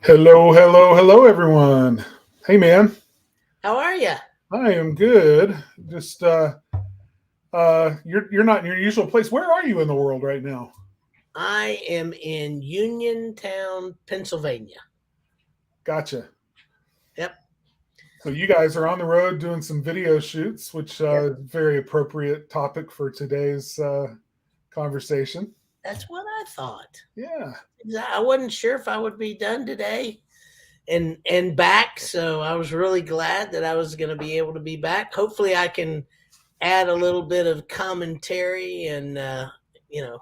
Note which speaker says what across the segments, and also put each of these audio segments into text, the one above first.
Speaker 1: Hello, hello, hello, everyone. Hey, man.
Speaker 2: How are you?
Speaker 1: I am good. Just you're not in your usual place. Where are you in the world right now?
Speaker 2: I am in Uniontown, Pennsylvania.
Speaker 1: Gotcha.
Speaker 2: Yep.
Speaker 1: So you guys are on the road doing some video shoots, which
Speaker 2: Yep.
Speaker 1: very appropriate topic for today's conversation.
Speaker 2: That's what I thought.
Speaker 1: Yeah.
Speaker 2: I wasn't sure if I would be done today and back, so I was really glad that I was going to be able to be back. Hopefully, I can add a little bit of commentary and you know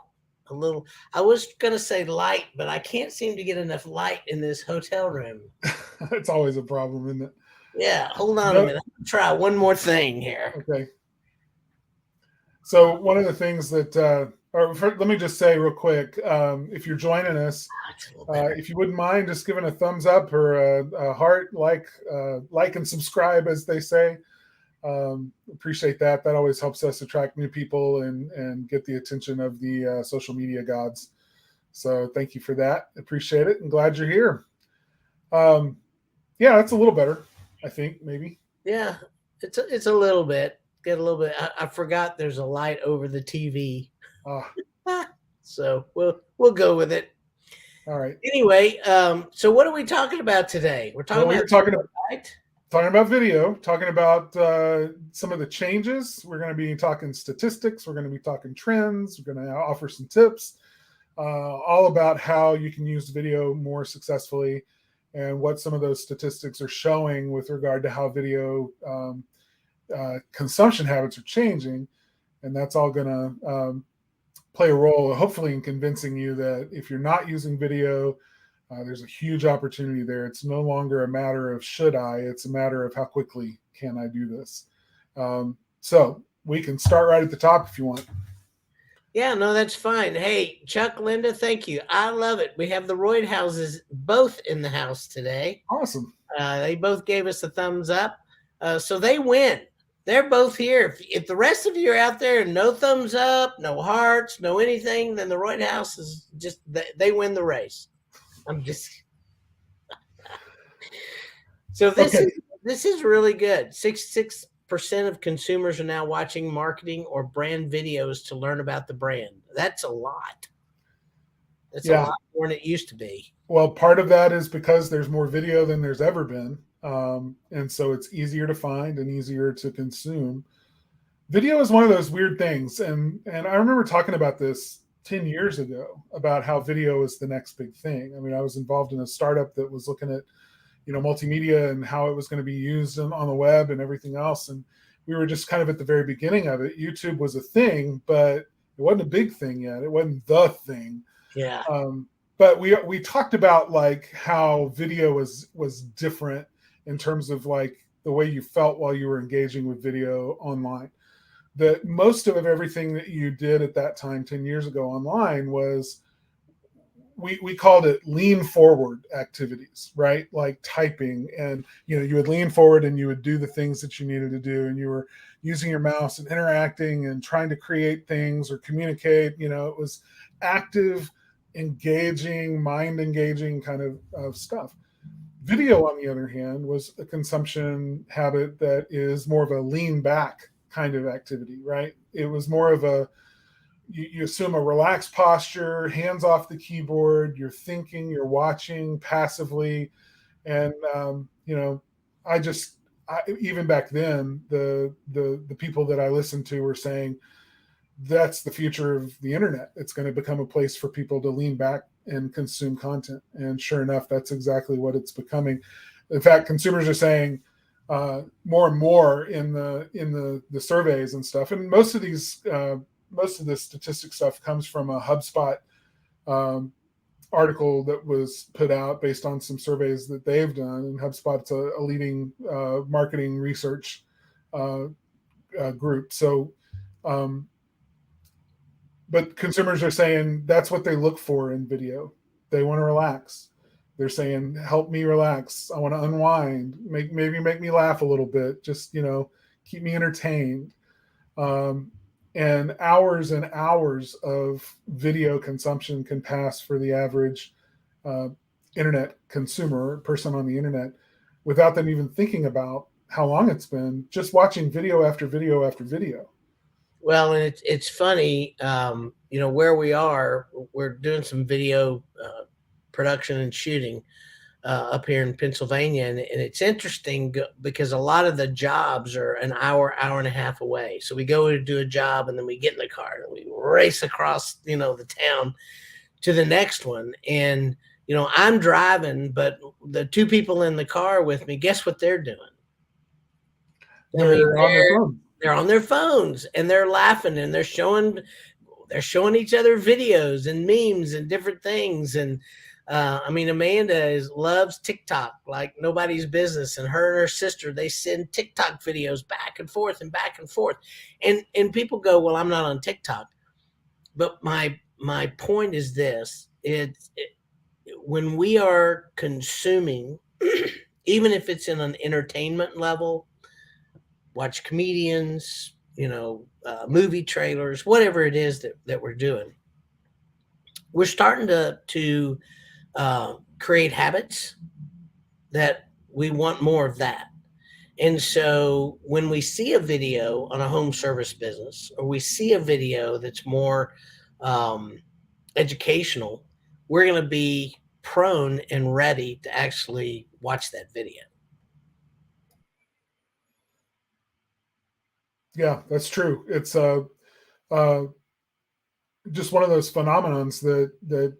Speaker 2: a little. I was going to say light, but I can't seem to get enough light in this hotel room.
Speaker 1: It's always a problem, isn't it?
Speaker 2: Yeah, hold on a
Speaker 1: No.
Speaker 2: minute. I'm gonna try one more thing here.
Speaker 1: Okay. So one of the things that, let me just say real quick, if you're joining us,
Speaker 2: That's a little better.
Speaker 1: if you wouldn't mind just giving a thumbs up or a heart, like and subscribe, as they say. Appreciate that. That always helps us attract new people and get the attention of the social media gods. So thank you for that. Appreciate it and glad you're here. Um, yeah, that's a little better. I think maybe.
Speaker 2: Yeah, it's a little bit. Get a little bit. I forgot there's a light over the TV,
Speaker 1: Ah,
Speaker 2: so we'll go with it.
Speaker 1: all right.
Speaker 2: Anyway, so what are we talking about today? We're talking
Speaker 1: Well, we
Speaker 2: about
Speaker 1: were talking
Speaker 2: video, right?
Speaker 1: talking about video, talking about some of the changes. We're going to be talking statistics. We're going to be talking trends. We're going to offer some tips, all about how you can use video more successfully and what some of those statistics are showing with regard to how video consumption habits are changing. And that's all going to play a role, hopefully, in convincing you that if you're not using video, there's a huge opportunity there. It's no longer a matter of should I, it's a matter of how quickly can I do this. So we can start right at the top if you want.
Speaker 2: Yeah, no, that's fine. Hey, Chuck, Linda, thank you. I love it. We have the Royd houses both in the house today.
Speaker 1: Awesome.
Speaker 2: They both gave us a thumbs up, so they win. They're both here. If the rest of you are out there and no thumbs up, no hearts, no anything, then the Royd house is just they win the race. I'm just so
Speaker 1: Okay.
Speaker 2: this is really good. 66% of consumers are now watching marketing or brand videos to learn about the brand. That's a lot. That's a
Speaker 1: Yeah.
Speaker 2: lot more than it used to be.
Speaker 1: Well, part of that is because there's more video than there's ever been. And so it's easier to find and easier to consume. Video is one of those weird things. And I remember talking about this 10 years ago about how video is the next big thing. I mean, I was involved in a startup that was looking at multimedia and how it was going to be used on the web and everything else, and we were just kind of at the very beginning of it. YouTube was a thing, but it wasn't a big thing yet. It wasn't the thing.
Speaker 2: Yeah.
Speaker 1: But we talked about like how video was different in terms of like the way you felt while you were engaging with video online. That most of everything that you did at that time 10 years ago online was, we called it lean forward activities, right? Like typing, and you would lean forward and you would do the things that you needed to do, and you were using your mouse and interacting and trying to create things or communicate. It was active, engaging, mind engaging kind of stuff. Video, on the other hand, was a consumption habit that is more of a lean back kind of activity, right? It was more of a, you assume a relaxed posture, hands off the keyboard, you're thinking, you're watching passively. And, I just, even back then, the people that I listened to were saying that's the future of the internet. It's going to become a place for people to lean back and consume content. And sure enough, that's exactly what it's becoming. In fact, consumers are saying more and more in the surveys and stuff. And most of this statistic stuff comes from a HubSpot um, article that was put out based on some surveys that they've done. And HubSpot's a leading marketing research uh, group. So, um, but consumers are saying that's what they look for in video. They want to relax. They're saying, "Help me relax. I want to unwind. Maybe make me laugh a little bit. Just keep me entertained." Um, and hours of video consumption can pass for the average uh, internet consumer, person on the internet, without them even thinking about how long it's been, just watching video after video after video.
Speaker 2: Well, and it's funny, where we are. We're doing some video production and shooting up here in Pennsylvania, and it's interesting because a lot of the jobs are an hour and a half away. So we go to do a job, and then we get in the car and we race across, the town to the next one. And I'm driving, but the two people in the car with me, guess what they're doing? I mean,
Speaker 1: They're on their phone.
Speaker 2: they're on their phones and they're laughing and they're showing each other videos and memes and different things. And I mean, Amanda loves TikTok like nobody's business, and her sister, they send TikTok videos back and forth and back and forth. And people go, well, I'm not on TikTok. But my point is this: when we are consuming, even if it's in an entertainment level, watch comedians, movie trailers, whatever it is that we're doing, we're starting to create habits that we want more of that. And so when we see a video on a home service business, or we see a video that's more educational, we're going to be prone and ready to actually watch that video.
Speaker 1: Yeah, that's true. It's just one of those phenomenons that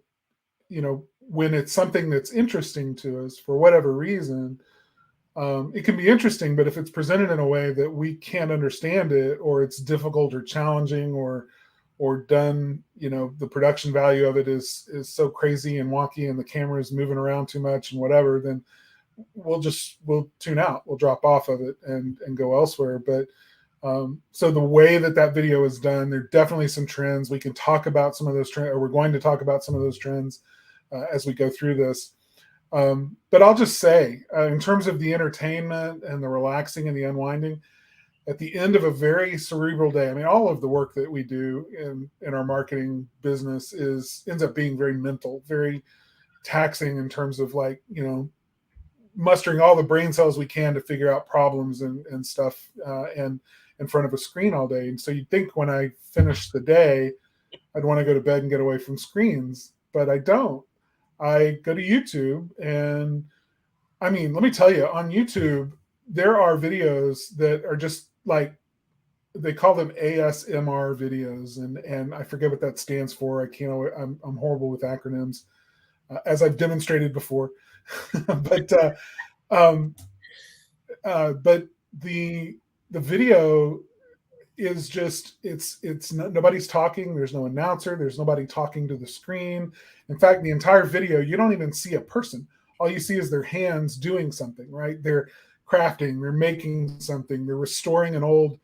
Speaker 1: when it's something that's interesting to us for whatever reason, it can be interesting, but if it's presented in a way that we can't understand it, or it's difficult or challenging, or done, the production value of it is so crazy and wonky, and the camera is moving around too much and whatever, then we'll tune out, we'll drop off of it and go elsewhere. But so the way that video is done, there are definitely some trends. We can talk about some of those trends, or we're going to talk about some of those trends as we go through this. But I'll just say, in terms of the entertainment and the relaxing and the unwinding, at the end of a very cerebral day, I mean, all of the work that we do in our marketing business ends up being very mental, very taxing in terms of mustering all the brain cells we can to figure out problems and stuff, and in front of a screen all day. And so you'd think when I finish the day, I'd want to go to bed and get away from screens, but I don't. I go to YouTube, and I mean, let me tell you, on YouTube, there are videos that are just like, they call them ASMR videos, and I forget what that stands for. I'm horrible with acronyms, as I've demonstrated before. But the video is just, it's nobody's talking. There's no announcer. There's nobody talking to the screen. In fact, the entire video, you don't even see a person. All you see is their hands doing something, right? They're crafting, they're making something, they're restoring an old,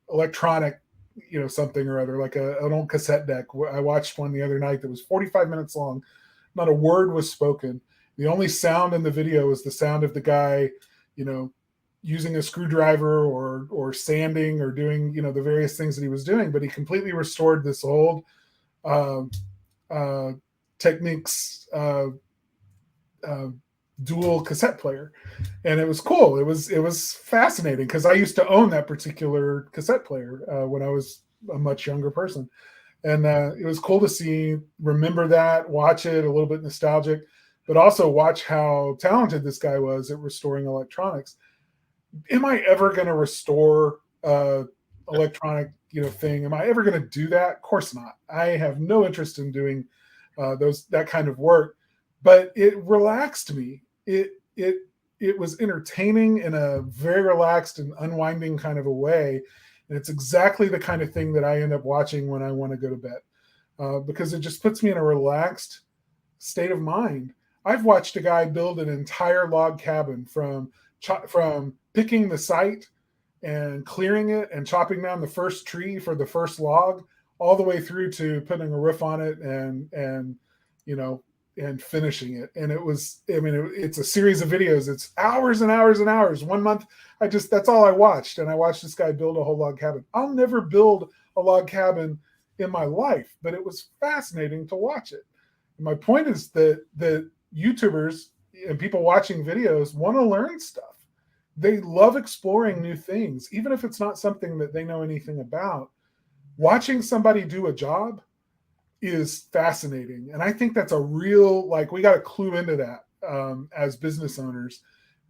Speaker 1: electronic, something or other, like an old cassette deck. I watched one the other night that was 45 minutes long. Not a word was spoken. The only sound in the video was the sound of the guy, using a screwdriver or sanding or doing, the various things that he was doing. But he completely restored this old Technics dual cassette player, and it was cool. It was fascinating because I used to own that particular cassette player when I was a much younger person, and it was cool to remember that, watch it, a little bit nostalgic, but also watch how talented this guy was at restoring electronics. Am I ever going to restore electronic thing? Am I ever going to do that? Of course not. I have no interest in doing that kind of work, but it relaxed me. It was entertaining in a very relaxed and unwinding kind of a way, and it's exactly the kind of thing that I end up watching when I want to go to bed, because it just puts me in a relaxed state of mind. I've watched a guy build an entire log cabin from picking the site and clearing it and chopping down the first tree for the first log, all the way through to putting a roof on it and finishing it. And it's a series of videos. It's hours and hours and hours. 1 month, that's all I watched. And I watched this guy build a whole log cabin. I'll never build a log cabin in my life, but it was fascinating to watch it. And my point is that YouTubers and people watching videos want to learn stuff. They love exploring new things, even if it's not something that they know anything about. Watching somebody do a job is fascinating. And I think that's a real, like, we got to clue into that as business owners,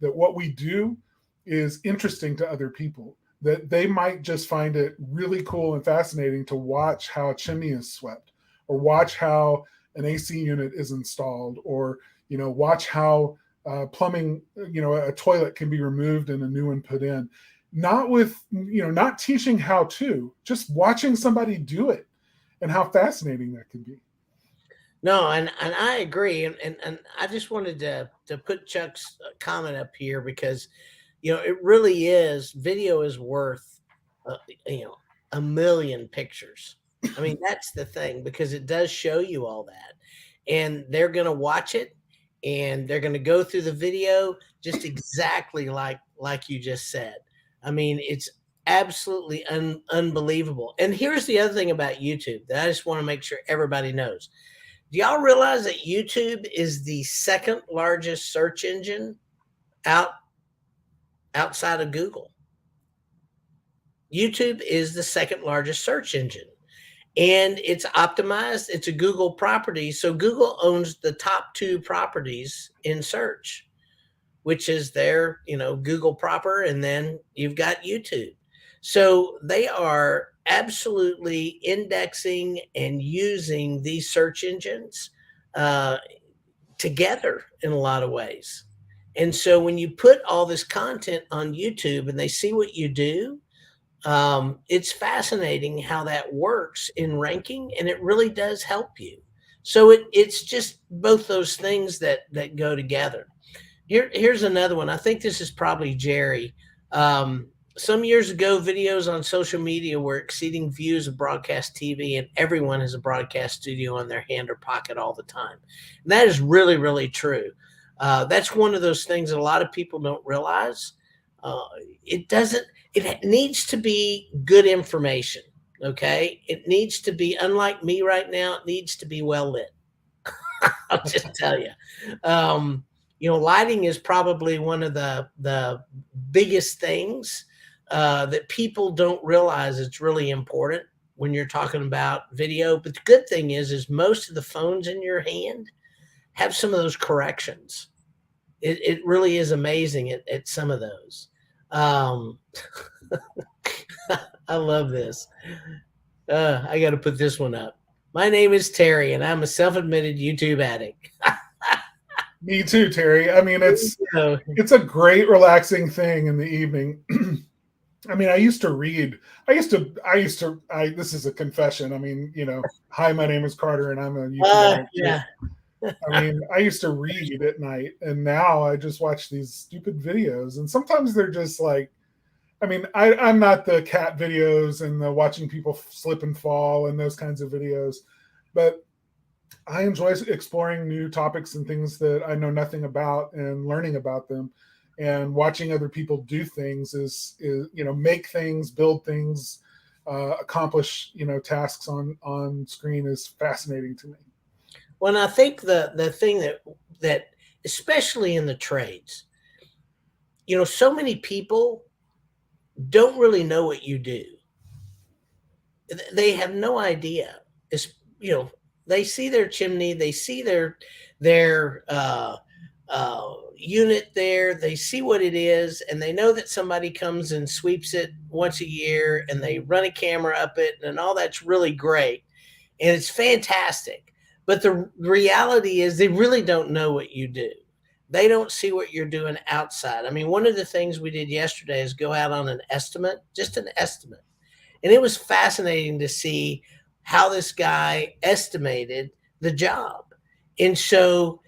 Speaker 1: that what we do is interesting to other people, that they might just find it really cool and fascinating to watch how a chimney is swept, or watch how an AC unit is installed, or, watch how plumbing, a toilet can be removed and a new one put in. Not with, not teaching how to, just watching somebody do it and how fascinating that can be.
Speaker 2: No, and I agree, and I just wanted to put Chuck's comment up here because it really is, video is worth uh, you know a million pictures. I mean, that's the thing, because it does show you all that, and they're going to watch it, and they're going to go through the video just exactly like you just said. I mean, it's absolutely unbelievable. And here's the other thing about YouTube that I just want to make sure everybody knows. Do y'all realize that YouTube is the second largest search engine out outside of Google? YouTube is the second largest search engine, and it's optimized. It's a Google property, so Google owns the top two properties in search, which is their, Google proper, and then you've got YouTube. So they are absolutely indexing and using these search engines uh, together in a lot of ways. And so when you put all this content on YouTube and they see what you do, it's fascinating how that works in ranking, and it really does help you. So it's just both those things that go together. Here's another one. I think this is probably Jerry. Some years ago, videos on social media were exceeding views of broadcast TV, and everyone has a broadcast studio in their hand or pocket all the time. And that is really, really true. That's one of those things that a lot of people don't realize. Uh, it doesn't, it needs to be good information. Okay. It needs to be, unlike me right now, it needs to be well lit. I'll just tell you. Lighting is probably one of the biggest things that people don't realize it's really important when you're talking about video. But the good thing is most of the phones in your hand have some of those corrections. It really is amazing at some of those. I love this. I got to put this one up. My name is Terry, and I'm a self-admitted YouTube addict.
Speaker 1: Me too, Terry. I mean, it's a great relaxing thing in the evening. I mean, I used to read. This is a confession. I mean, hi, my name is Carter, and I'm a YouTube addict.
Speaker 2: Yeah.
Speaker 1: I mean, I used to read at night, and now I just watch these stupid videos. And sometimes they're just like, I mean, I'm not the cat videos and the watching people slip and fall and those kinds of videos, but I enjoy exploring new topics and things that I know nothing about and learning about them. And watching other people do things is make things, build things, accomplish tasks on screen is fascinating to me.
Speaker 2: Well, I think the thing that especially in the trades, so many people don't really know what you do. They have no idea. It's, they see their chimney, they see their unit there, they see what it is, and they know that somebody comes and sweeps it once a year, and they run a camera up it, and all that's really great, and it's fantastic. But the reality is they really don't know what you do. They don't see what you're doing outside. I mean, one of the things we did yesterday is go out on an estimate, just an estimate. And it was fascinating to see how this guy estimated the job. And so,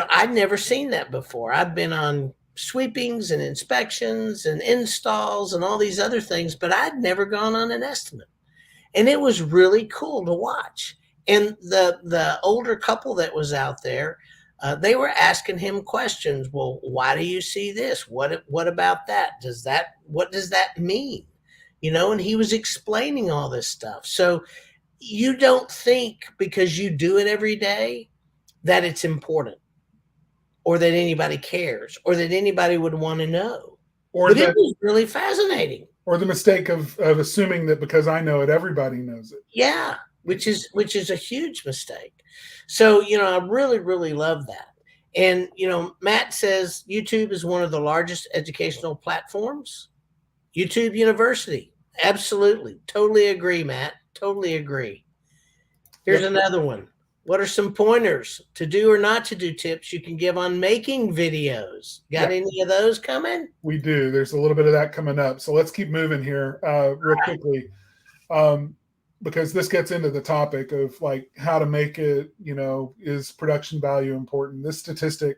Speaker 2: I'd never seen that before. I've been on sweepings and inspections and installs and all these other things, but I'd never gone on an estimate. And it was really cool to watch. And the older couple that was out there, they were asking him questions. Well, why do you see this? What about that? What does that mean? And he was explaining all this stuff. So you don't think because you do it every day that it's important or that anybody cares or that anybody would want to know.
Speaker 1: Or
Speaker 2: But it
Speaker 1: that,
Speaker 2: was really fascinating.
Speaker 1: or the mistake of assuming that because I know it, everybody knows it.
Speaker 2: Yeah, which is a huge mistake. So, I really, really love that. And, Matt says YouTube is one of the largest educational platforms. YouTube University. Absolutely. Totally agree, Matt. Totally agree. Here's
Speaker 1: Yep,
Speaker 2: another one. What are some pointers to do or not to do tips you can give on making videos? Got
Speaker 1: yeah,
Speaker 2: any of those coming?
Speaker 1: we do. There's a little bit of that coming up. So let's keep moving here real quickly. Because this gets into the topic of like how to make it, is production value important? This statistic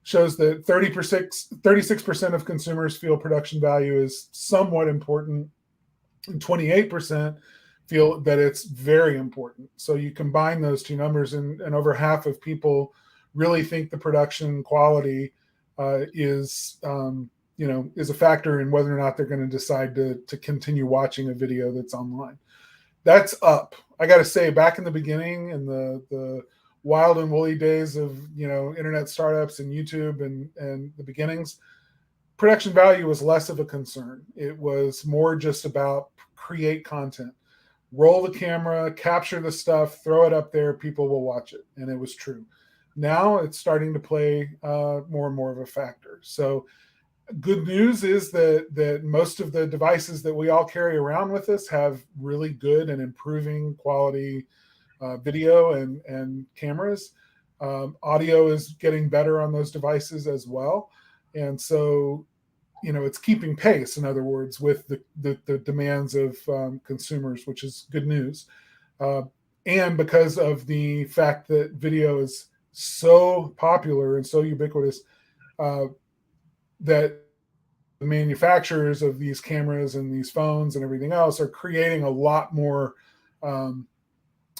Speaker 1: shows that 36% of consumers feel production value is somewhat important, and 28% feel that it's very important. So you combine those two numbers, and over half of people really think the production quality is a factor in whether or not they're going to decide to continue watching a video that's online. That's up. I got to say, back in the beginning, in the wild and woolly days of internet startups and YouTube and the beginnings, production value was less of a concern. It was more just about create content, roll the camera, capture the stuff, throw it up there, people will watch it, and it was true. Now it's starting to play more and more of a factor. So good news is that most of the devices that we all carry around with us have really good and improving quality video and cameras. Audio is getting better on those devices as well, and so it's keeping pace, in other words, with the demands of consumers, which is good news. And because of the fact that video is so popular and so ubiquitous, that the manufacturers of these cameras and these phones and everything else are creating a lot more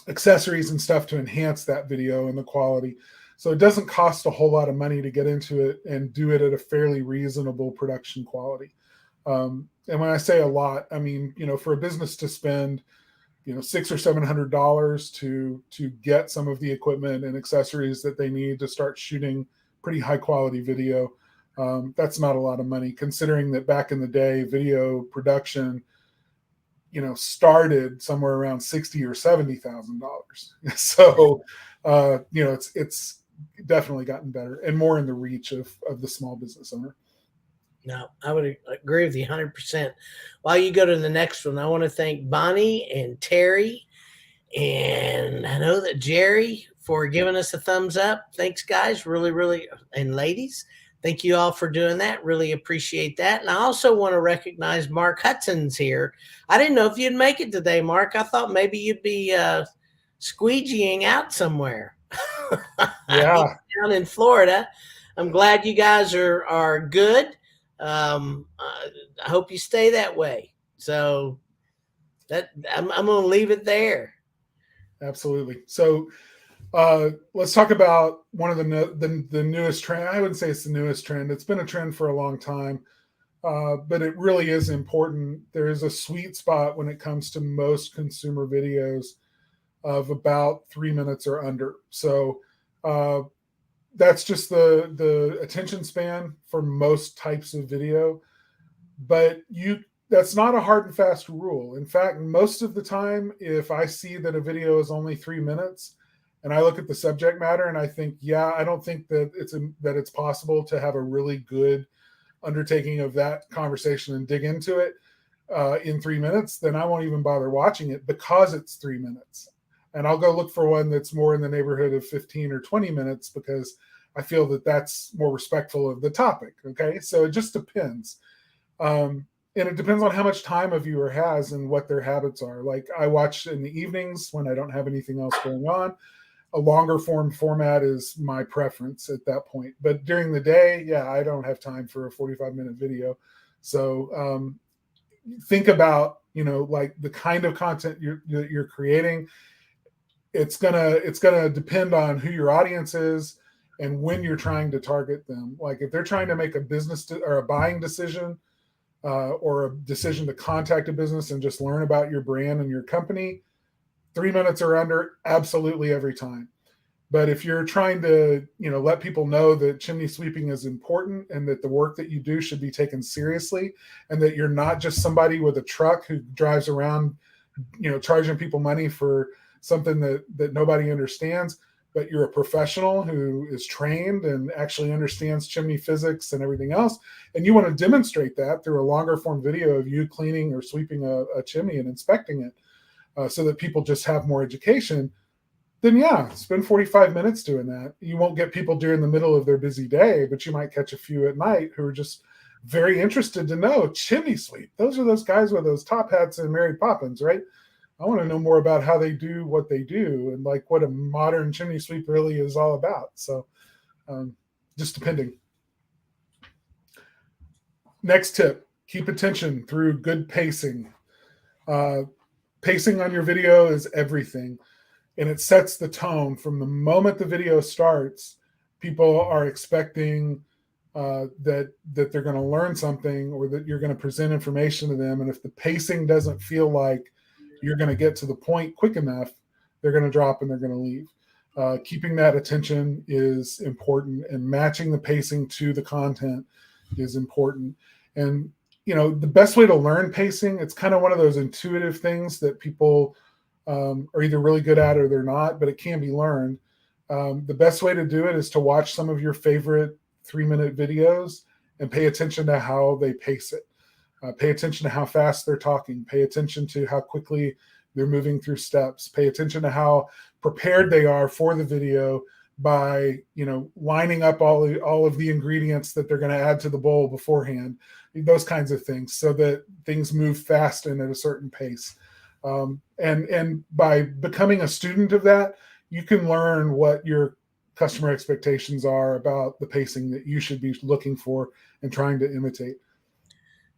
Speaker 1: accessories and stuff to enhance that video and the quality. So it doesn't cost a whole lot of money to get into it and do it at a fairly reasonable production quality. And when I say a lot, I mean, for a business to spend, $600 or $700 to get some of the equipment and accessories that they need to start shooting pretty high quality video. That's not a lot of money, considering that back in the day, video production, started somewhere around $60,000 or $70,000. So, it's definitely gotten better and more in the reach of the small business owner.
Speaker 2: No, I would agree with you 100%. While you go to the next one, I want to thank Bonnie and Terry, and I know that Jerry for giving us a thumbs up. Thanks, guys. Really, really, and ladies. Thank you all for doing that. Really appreciate that. And I also want to recognize Mark Hudson's here. I didn't know if you'd make it today, Mark. I thought maybe you'd be squeegeeing out somewhere.
Speaker 1: Yeah,
Speaker 2: Down in Florida. I'm glad you guys are good. I hope you stay that way. So that I'm going to leave it there.
Speaker 1: absolutely. So let's talk about one of the newest trend. I wouldn't say it's the newest trend. It's been a trend for a long time, but it really is important. There is a sweet spot when it comes to most consumer videos of about 3 minutes or under. So that's just the attention span for most types of video. But that's not a hard and fast rule. In fact, most of the time, if I see that a video is only 3 minutes, and I look at the subject matter and I think, I don't think that it's possible to have a really good undertaking of that conversation and dig into it in 3 minutes, then I won't even bother watching it because it's 3 minutes. And I'll go look for one that's more in the neighborhood of 15 or 20 minutes because I feel that that's more respectful of the topic. Okay. So it just depends. And it depends on how much time a viewer has and what their habits are. Like I watch in the evenings when I don't have anything else going on. A longer format is my preference at that point. But during the day, I don't have time for a 45-minute video. So think about, like the kind of content you're creating. It's gonna depend on who your audience is and when you're trying to target them. Like if they're trying to make a business or a buying decision or a decision to contact a business and just learn about your brand and your company, 3 minutes or under, absolutely every time. But if you're trying to, let people know that chimney sweeping is important and that the work that you do should be taken seriously, and that you're not just somebody with a truck who drives around, charging people money for something that nobody understands, but you're a professional who is trained and actually understands chimney physics and everything else, and you want to demonstrate that through a longer form video of you cleaning or sweeping a chimney and inspecting it, so that people just have more education, then yeah, spend 45 minutes doing that. You won't get people during the middle of their busy day, but you might catch a few at night who are just very interested to know chimney sweep. Those are those guys with those top hats and Mary Poppins, right? I want to know more about how they do what they do and like what a modern chimney sweep really is all about. So just depending. Next tip, keep attention through good pacing. Pacing on your video is everything. And it sets the tone from the moment the video starts. People are expecting that they're going to learn something, or that you're going to present information to them. And if the pacing doesn't feel like you're going to get to the point quick enough, they're going to drop and they're going to leave. Keeping that attention is important, and matching the pacing to the content is important. And the best way to learn pacing, it's kind of one of those intuitive things that people are either really good at or they're not, but it can be learned. The best way to do it is to watch some of your favorite 3-minute videos and pay attention to how they pace it. Pay attention to how fast they're talking. Pay attention to how quickly they're moving through steps. Pay attention to how prepared they are for the video by, lining up all of the ingredients that they're going to add to the bowl beforehand. Those kinds of things, so that things move fast and at a certain pace. And by becoming a student of that, you can learn what your customer expectations are about the pacing that you should be looking for and trying to imitate.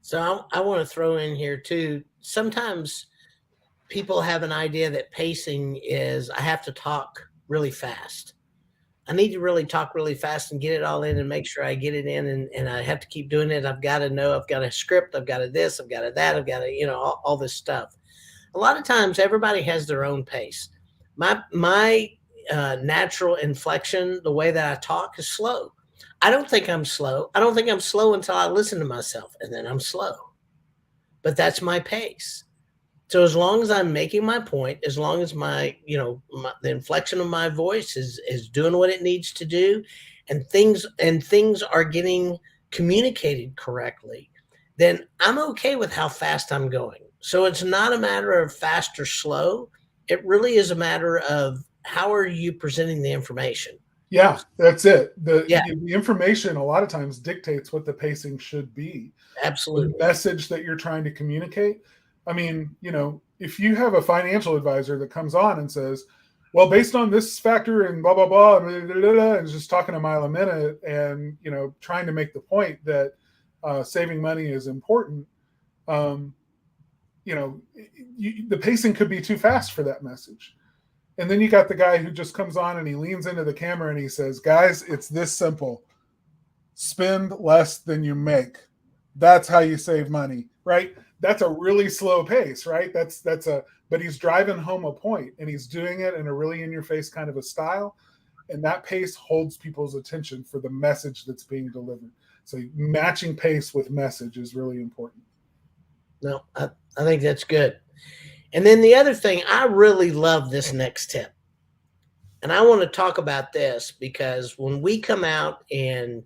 Speaker 2: So I want to throw in here too. Sometimes people have an idea that pacing is I have to talk really fast. I need to really talk really fast and get it all in and make sure I get it in, and I have to keep doing it. I've got to know, I've got a script, I've got a this, I've got a that, I've got a, all this stuff. A lot of times everybody has their own pace. My natural inflection, the way that I talk, is slow. I don't think I'm slow. I don't think I'm slow until I listen to myself, and then I'm slow. But that's my pace. So as long as I'm making my point, as long as the inflection of my voice is doing what it needs to do, and things are getting communicated correctly, then I'm okay with how fast I'm going. So it's not a matter of fast or slow. It really is a matter of how are you presenting the information.
Speaker 1: Yeah, that's it. The information a lot of times dictates what the pacing should be.
Speaker 2: Absolutely.
Speaker 1: The message that you're trying to communicate. I mean, if you have a financial advisor that comes on and says, well, based on this factor and blah, blah, blah, and just talking a mile a minute and, trying to make the point that saving money is important, the pacing could be too fast for that message. And then you got the guy who just comes on and he leans into the camera and he says, guys, it's this simple. Spend less than you make. That's how you save money, right? That's a really slow pace, right? But he's driving home a point, and he's doing it in a really in your face kind of a style. And that pace holds people's attention for the message that's being delivered. So matching pace with message is really important.
Speaker 2: No, I think that's good. And then the other thing, I really love this next tip. And I want to talk about this because when we come out and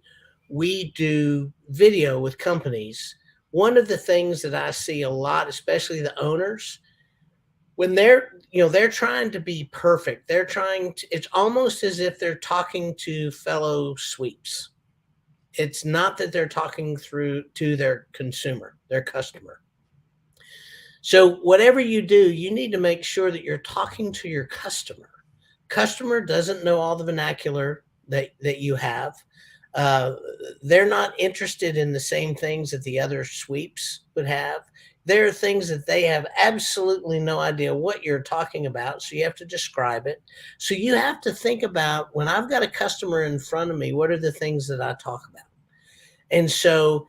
Speaker 2: we do video with companies, one of the things that I see a lot, especially the owners, when they're trying to be perfect, it's almost as if they're talking to fellow sweeps. It's not that they're talking through to their consumer, their customer. So whatever you do, you need to make sure that you're talking to your customer. Customer doesn't know all the vernacular that you have. They're not interested in the same things that the other sweeps would have. There are things that they have absolutely no idea what you're talking about, so you have to describe it. So you have to think about, when I've got a customer in front of me, what are the things that I talk about? And so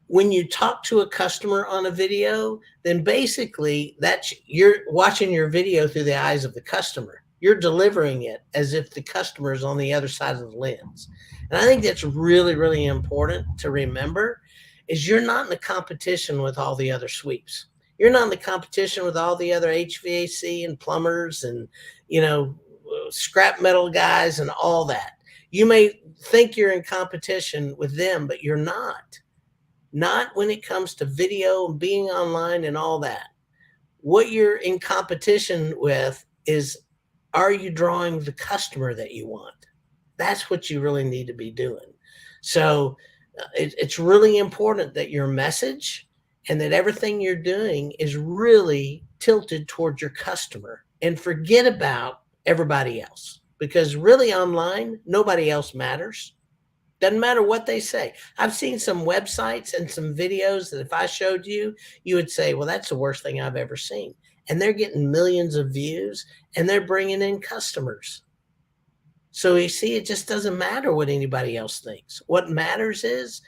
Speaker 2: when you talk to a customer on a video, then basically you're watching your video through the eyes of the customer. You're delivering it as if the customer is on the other side of the lens. And I think that's really, really important to remember is you're not in the competition with all the other sweeps. You're not in the competition with all the other HVAC and plumbers and, you know, scrap metal guys and all that. You may think you're in competition with them, but you're not. Not when it comes to video and being online and all that. What you're in competition with is, are you drawing the customer that you want? That's what you really need to be doing. So it's really important that your message and that everything you're doing is really tilted towards your customer, and forget about everybody else, because really online, nobody else matters. Doesn't matter what they say. I've seen some websites and some videos that if I showed you, you would say, well, that's the worst thing I've ever seen. And they're getting millions of views and they're bringing in customers. So you see, it just doesn't matter what anybody else thinks. What matters is,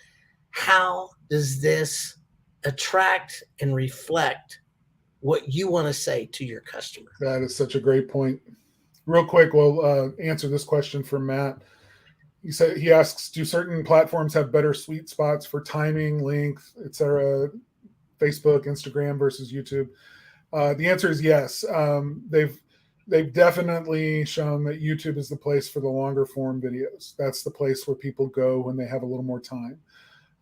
Speaker 2: how does this attract and reflect what you want to say to your customer?
Speaker 1: That is such a great point. Real quick, we'll answer this question from Matt. He asks, do certain platforms have better sweet spots for timing, length, etc.? Facebook, Instagram versus YouTube. The answer is yes. They've definitely shown that YouTube is the place for the longer form videos. That's the place where people go when they have a little more time.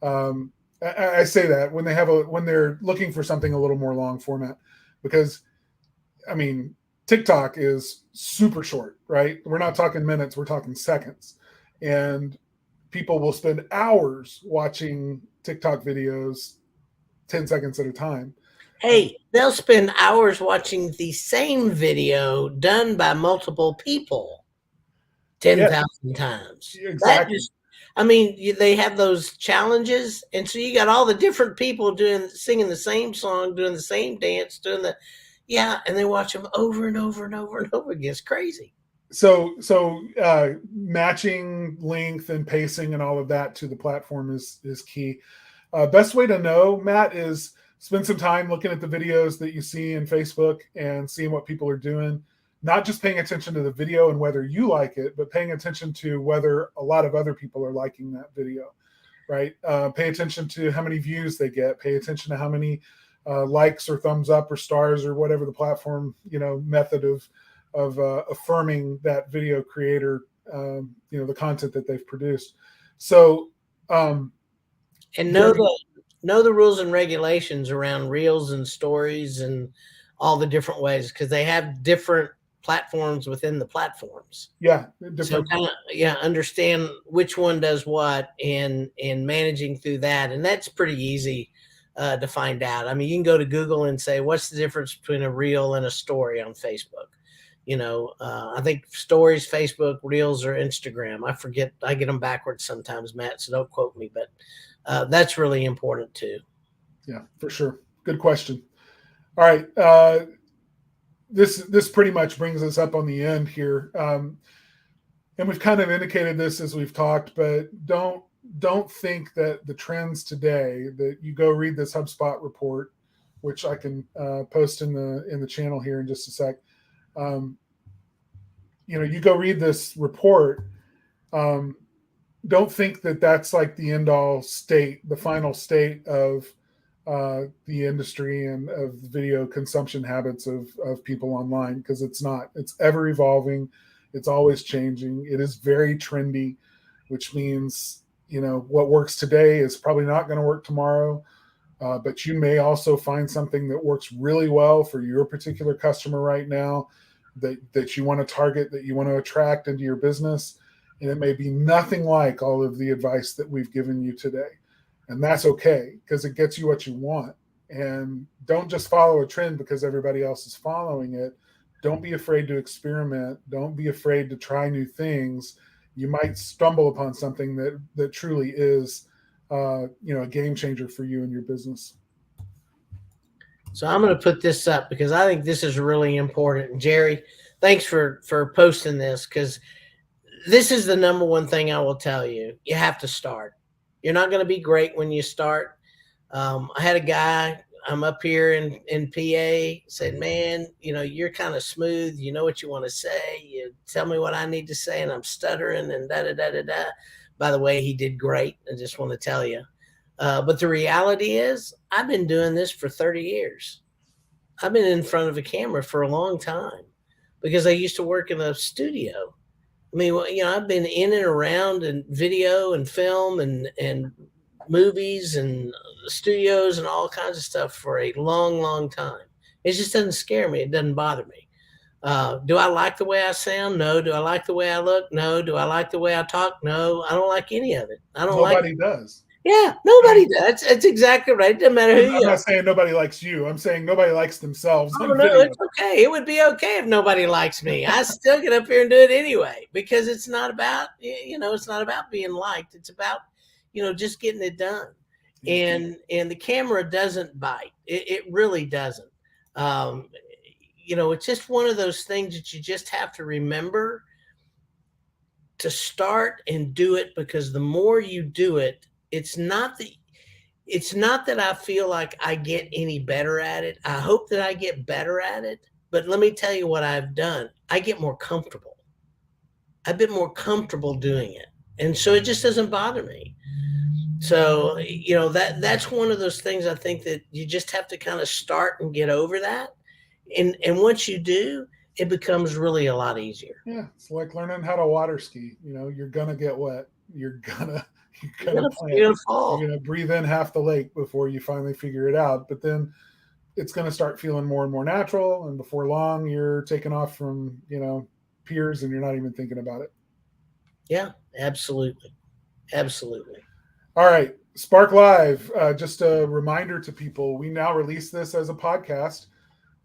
Speaker 1: I say that when they're looking for something a little more long format, because I mean, TikTok is super short, right? We're not talking minutes, we're talking seconds. And people will spend hours watching TikTok videos 10 seconds at a time.
Speaker 2: Hey, they'll spend hours watching the same video done by multiple people 10,000 times.
Speaker 1: Exactly.
Speaker 2: They have those challenges. And so you got all the different people singing the same song, doing the same dance, and they watch them over and over and over and over again. It's crazy.
Speaker 1: So matching length and pacing and all of that to the platform is key. Best way to know, Matt, is spend some time looking at the videos that you see in Facebook and seeing what people are doing. Not just paying attention to the video and whether you like it, but paying attention to whether a lot of other people are liking that video, right? Pay attention to how many views they get. Pay attention to how many likes or thumbs up or stars or whatever the platform, method of affirming that video creator, the content that they've produced. So,
Speaker 2: and know the rules and regulations around reels and stories and all the different ways, because they have different platforms within the platforms.
Speaker 1: Yeah.
Speaker 2: So understand which one does what and managing through that. And that's pretty easy to find out. I mean, you can go to Google and say, what's the difference between a reel and a story on Facebook? I think stories, Facebook, reels, or Instagram. I forget. I get them backwards sometimes, Matt, so don't quote me, but that's really important too.
Speaker 1: Yeah, for sure. Good question. All right. This pretty much brings us up on the end here. And we've kind of indicated this as we've talked, but don't think that the trends today, that you go read this HubSpot report, which I can post in the channel here in just a sec. You go read this report. Don't think that that's like the end all state, the final state of the industry and of video consumption habits of people online, because it's not. It's ever evolving. It's always changing. It is very trendy, which means what works today is probably not going to work tomorrow. But you may also find something that works really well for your particular customer right now, that you want to target, that you want to attract into your business. And it may be nothing like all of the advice that we've given you today. And that's okay, because it gets you what you want. And don't just follow a trend because everybody else is following it. Don't be afraid to experiment. Don't be afraid to try new things. You might stumble upon something that truly is a game changer for you and your business.
Speaker 2: So I'm going to put this up because I think this is really important. And Jerry, thanks for posting this, because this is the number one thing I will tell you. You have to start. You're not going to be great when you start. I had a guy, I'm up here in PA, said, man, you're kind of smooth. You know what you want to say. You tell me what I need to say, and I'm stuttering and da da da da da. By the way, he did great. I just want to tell you. But the reality is, I've been doing this for 30 years. I've been in front of a camera for a long time because I used to work in a studio. I mean, I've been in and around and video and film and movies and studios and all kinds of stuff for a long, long time. It just doesn't scare me. It doesn't bother me. Do I like the way I sound? No. Do I like the way I look? No. Do I like the way I talk? No. I don't like any of it. I don't like.
Speaker 1: Nobody does.
Speaker 2: Yeah, nobody does. That's exactly right. It doesn't matter who you are.
Speaker 1: I'm not saying nobody likes you. I'm saying nobody likes themselves.
Speaker 2: Oh, no, it's okay. It would be okay if nobody likes me. I still get up here and do it anyway because it's not about, it's not about being liked. It's about, just getting it done. And the camera doesn't bite. It really doesn't. It's just one of those things that you just have to remember to start and do it, because the more you do it, it's not that I feel like I get any better at it. I hope that I get better at it. But let me tell you what I've done. I get more comfortable. I've been more comfortable doing it. And so it just doesn't bother me. So, that's one of those things I think that you just have to kind of start and get over that. And once you do, it becomes really a lot easier.
Speaker 1: Yeah. It's like learning how to water ski. You're going to get wet. You're gonna fall. You're gonna breathe in half the lake before you finally figure it out. But then it's gonna start feeling more and more natural, and before long, you're taking off from piers, and you're not even thinking about it.
Speaker 2: Yeah, absolutely.
Speaker 1: All right, Spark Live. Just a reminder to people: we now release this as a podcast.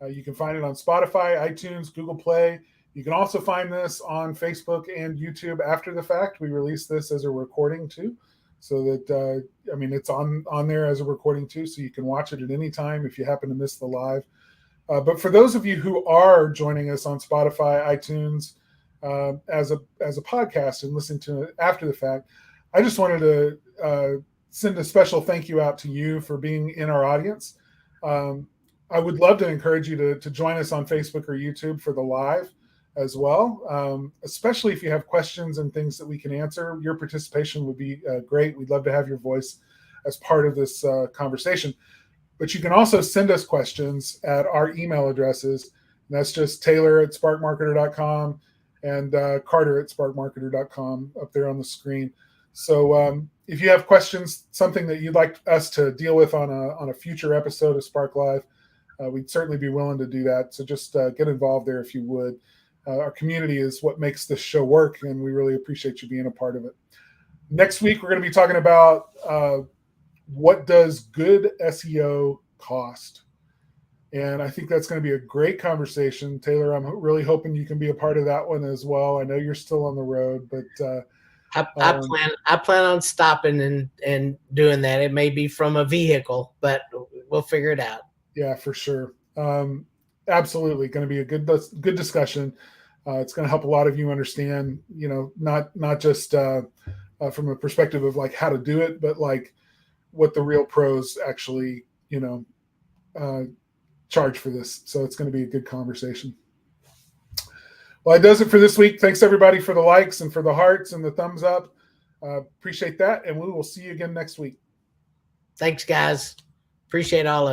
Speaker 1: You can find it on Spotify, iTunes, Google Play. You can also find this on Facebook and YouTube after the fact. We release this as a recording too, so that it's on there as a recording too, so you can watch it at any time if you happen to miss the live. But for those of you who are joining us on Spotify, iTunes, as a podcast and listening to it after the fact, I just wanted to send a special thank you out to you for being in our audience. I would love to encourage you to join us on Facebook or YouTube for the live as well, especially if you have questions and things that we can answer. Your participation would be great. We'd love to have your voice as part of this conversation. But you can also send us questions at our email addresses. And that's just Taylor@sparkmarketer.com and Carter@sparkmarketer.com up there on the screen. So if you have questions, something that you'd like us to deal with on a future episode of Spark Live, we'd certainly be willing to do that. So just get involved there if you would. Our community is what makes this show work, and we really appreciate you being a part of it. Next week, we're going to be talking about what does good SEO cost? And I think that's going to be a great conversation. Taylor, I'm really hoping you can be a part of that one as well. I know you're still on the road, but
Speaker 2: I plan on stopping and doing that. It may be from a vehicle, but we'll figure it out.
Speaker 1: Yeah, for sure. Absolutely going to be a good discussion. It's going to help a lot of you understand, not just from a perspective of like how to do it, but like what the real pros actually, charge for this. So it's going to be a good conversation. Well, that does it for this week. Thanks everybody for the likes and for the hearts and the thumbs up. Appreciate that. And we will see you again next week.
Speaker 2: Thanks, guys. Appreciate all of it.